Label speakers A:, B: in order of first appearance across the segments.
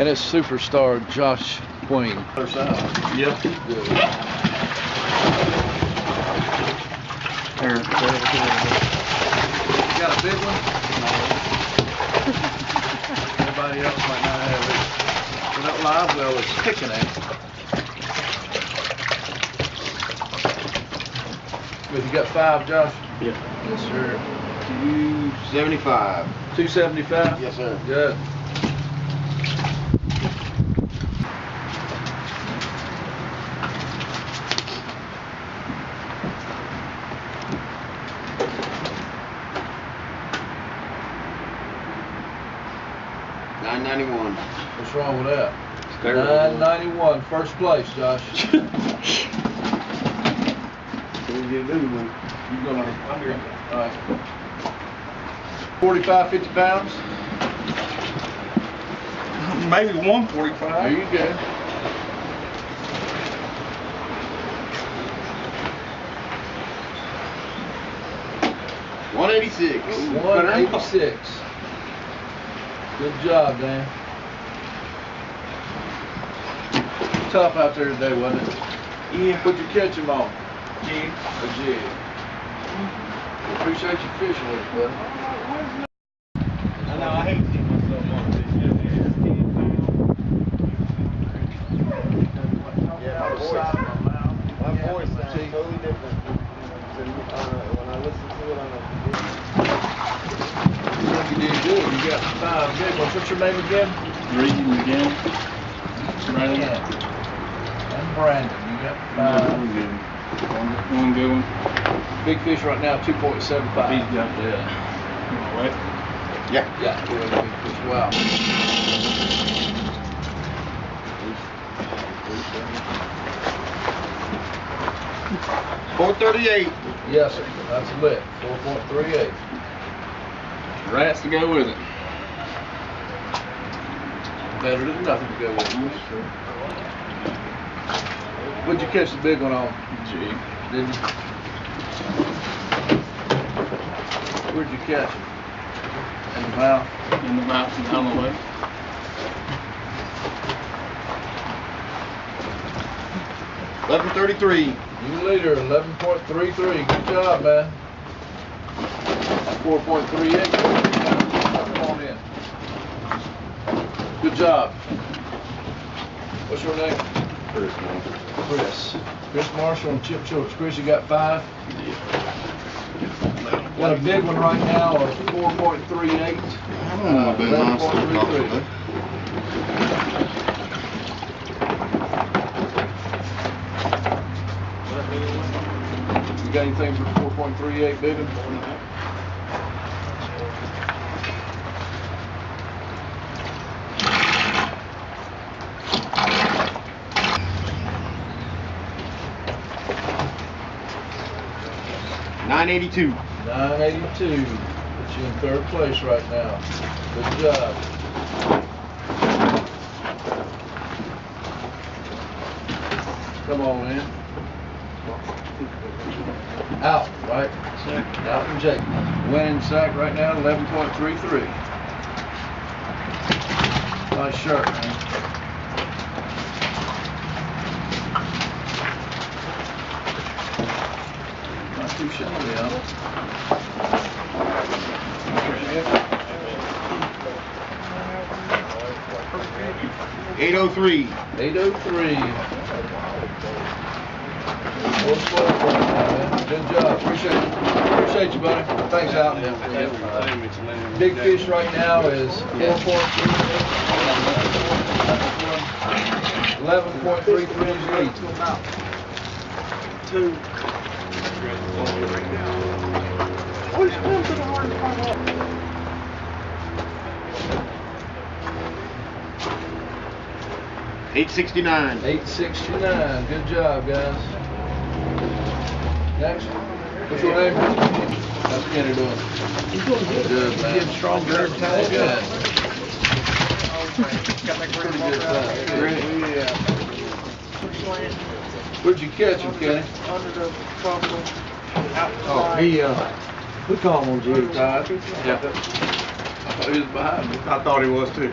A: And it's superstar Josh Queen.
B: Other side.
C: Yep.
A: Good.
B: You got a big one? Everybody else might not have it. So that live well is picking it. But you got 5, Josh?
C: Yep.
B: Yes, sir.
D: 275.
B: 275?
D: Yes, sir.
B: Good.
D: $9.91.
B: What's wrong with that? $9.91, first place, Josh.
D: We'll get a new one.
B: You're gonna, I'm here. All right. 45, 50 pounds?
C: Maybe 145.
B: There you go.
D: $186.
B: 186. Good job, Dan. Tough out there today, wasn't it?
C: Yeah.
B: Put your catching on.
C: Jig.
B: A jig. Appreciate you fishing with us, buddy.
C: I know, I hate seeing myself on this.
D: Yeah, my voice sounds totally different when I listen to it on
B: You think you did good. You got 5 big ones. What's your name again?
C: Reading again. Right
B: Yeah. And Brandon. You got 5.
C: One good one.
B: Big fish right now, 2.75.
C: He's got
B: Yeah.
C: Right.
D: Yeah.
B: Yeah, big fish. Wow.
D: $4.38.
B: Yes, sir. That's a lit. 4.38.
C: Rats to go with it.
B: Better than nothing to go with. What'd you catch the big one on?
C: Jig.
B: Didn't you? Where'd you catch it? In the mouth?
C: In the mouth and down the leg.
D: $11.33.
B: You leader, 11.33. Good job, man. 4.38. Come on in. Good job. What's your name? Chris. Chris Marshall and Chip Childers. Chris, you got 5? Got a big one right now of 4.38.
D: I don't know about
B: 11.33. You got anything for 4.38 big one?
D: $9.82.
B: 982. Put you in 3rd place right now. Good job. Come on in. Out, right? Out and Jake. Winning sack right now, 11.33. Nice shirt, man. Not too shabby, huh?
D: 803.
B: 803. Good job. Appreciate you, buddy. Thanks, Al. Big fish right now is 11.33 is lead.
C: 2.
D: $8.69.
B: 869. Good job, guys. Next. What's your name? How's Kenny doing?
C: He's doing good.
B: Good, man.
C: Getting stronger every time we go.
B: Good.
C: Got that
B: Pretty good size.
C: Great.
B: Yeah. Where'd you catch him, Kenny?
C: Under the tropical.
B: Oh, we call him on jig tide.
C: Yeah.
B: I thought he was behind me.
C: I thought he was too.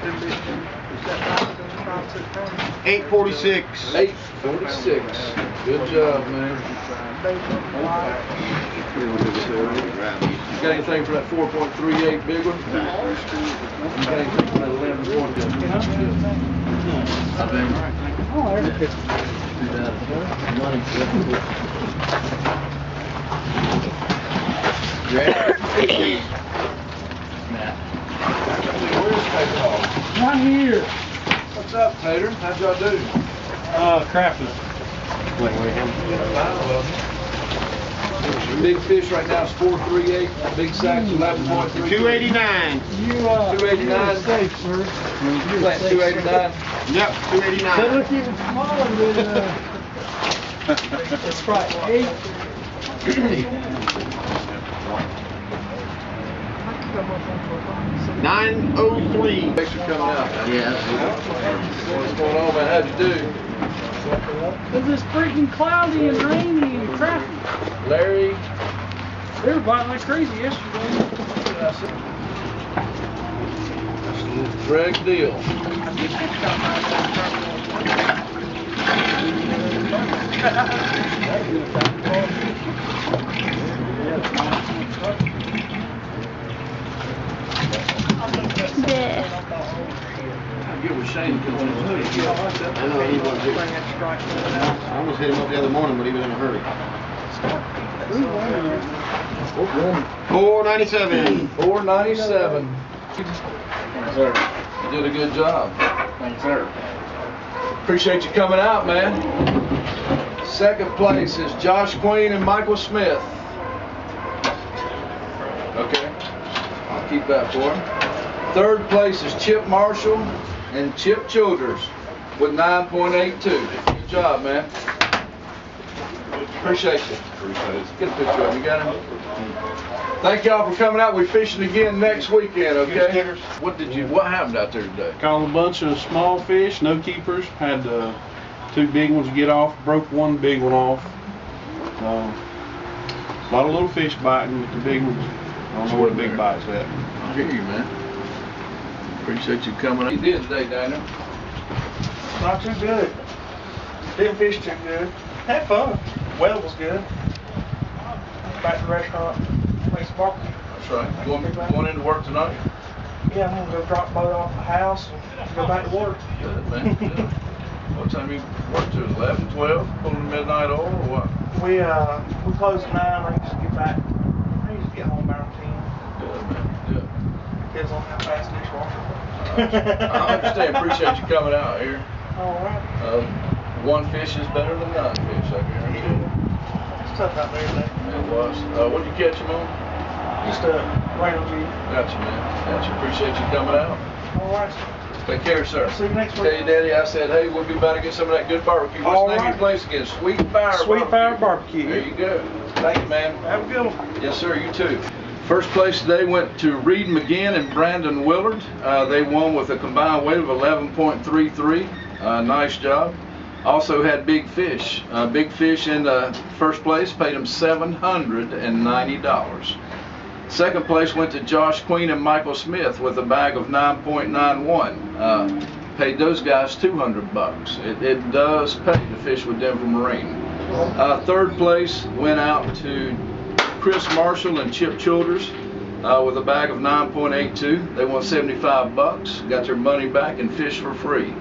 D: $8.46.
B: 846. Good job, man. You got anything for that 4.38 big one? You got anything for that 11.2?
C: Right here.
B: What's up, Tater? How'd y'all do?
C: Crappy.
B: Big fish right now is 438. Big sack's 11.3.
D: 289.
C: You,
B: 289.
C: you're safe, sir.
B: You plant 289.
D: Yep, 289.
C: They look even smaller than, it's right, 8.
D: 903.
B: Thanks for coming out.
A: Yeah.
B: What's going on, man? How'd you do?
C: Cause it's freaking cloudy and rainy and crappy.
B: Larry?
C: They were biting like crazy yesterday.
B: That's a little drag deal. I get with Shane because he's hoodie.
D: I know he was. I almost hit him up the other morning, but he was in a hurry. 497.
B: 497.
D: Yes, sir.
B: You did a good job.
D: Thanks, sir.
B: Appreciate you coming out, man. Second place is Josh Queen and Michael Smith. Okay, I'll keep that for him. Third place is Chip Marshall and Chip Childers with 9.82. Good job, man. Appreciate you. Get a picture of him. You got him? Thank y'all for coming out. We're fishing again next weekend, okay? What happened out there today?
E: Caught a bunch of small fish, no keepers. Had 2 big ones get off. Broke 1 big one off. A lot of little fish biting, but the big ones, I don't know where the big bite's at.
B: I hear you, man. Appreciate you coming out. You did today, Daniel.
F: Not too good. Didn't fish too good. Had fun. Weather was good. Back to the restaurant. Make some barbecue.
B: That's right. Going into work tonight?
F: Yeah, I'm gonna go drop the boat off the house and go back to work.
B: Good, man. Good. What time you work to? 11, 12? Pulling midnight oil or what?
F: We close at 9. I used to get back. I used to get home around 10.
B: Good, man. Good.
F: Depends on how fast the dishwasher.
B: I understand. Appreciate you coming out here.
F: All right.
B: One fish is better than none fish, I guarantee you.
F: It's tough out there today.
B: It was. What did you catch him on?
F: Just a radar G.
B: Gotcha, man. Gotcha. Appreciate you coming out.
F: All right.
B: Take care, sir.
F: See you next
B: Tell
F: week.
B: you, Daddy, I said, hey, we'll be about to get some of that good barbecue. What's
F: All
B: the name of your
F: right.
B: place again? Sweet Fire
F: Sweet Fire Barbecue.
B: There you go. Thank you, man.
F: Have a good one.
B: Yes, sir. You too. First place today went to Reed McGinn and Brandon Willard. They won with a combined weight of 11.33. Nice job. Also had Big Fish. Big Fish in first place, paid him $790. Second place went to Josh Queen and Michael Smith with a bag of 9.91. Paid those guys $200. It does pay to fish with Denver Marine. Third place went out to Chris Marshall and Chip Childers with a bag of 9.82. They won $75. Got their money back and fished for free.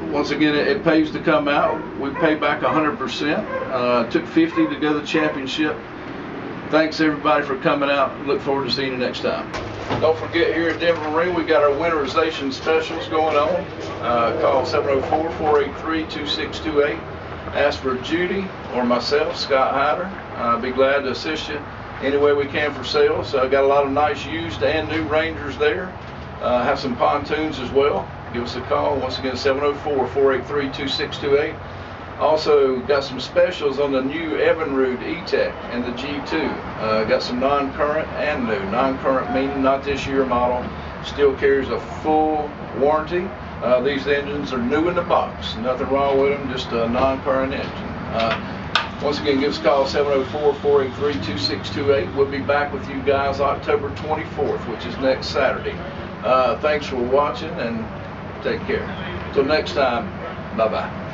B: Once again, it pays to come out. We pay back 100%. Took 50 to go to the championship. Thanks everybody for coming out. Look forward to seeing you next time. Don't forget, here at Denver Marine, we got our winterization specials going on. Call 704-483-2628. Ask for Judy or myself, Scott Hyder. I'll be glad to assist you any way we can for sales. I got a lot of nice used and new Rangers there. Have some pontoons as well. Give us a call. Once again, 704-483-2628. Also got some specials on the new EVINRUDE E-Tech and the G2. Got some non-current and new. Non-current meaning not this year model. Still carries a full warranty. These engines are new in the box. Nothing wrong with them, just a non-current engine. Once again, give us a call, 704-483-2628. We'll be back with you guys October 24th, which is next Saturday. Thanks for watching and take care. Till next time, bye-bye.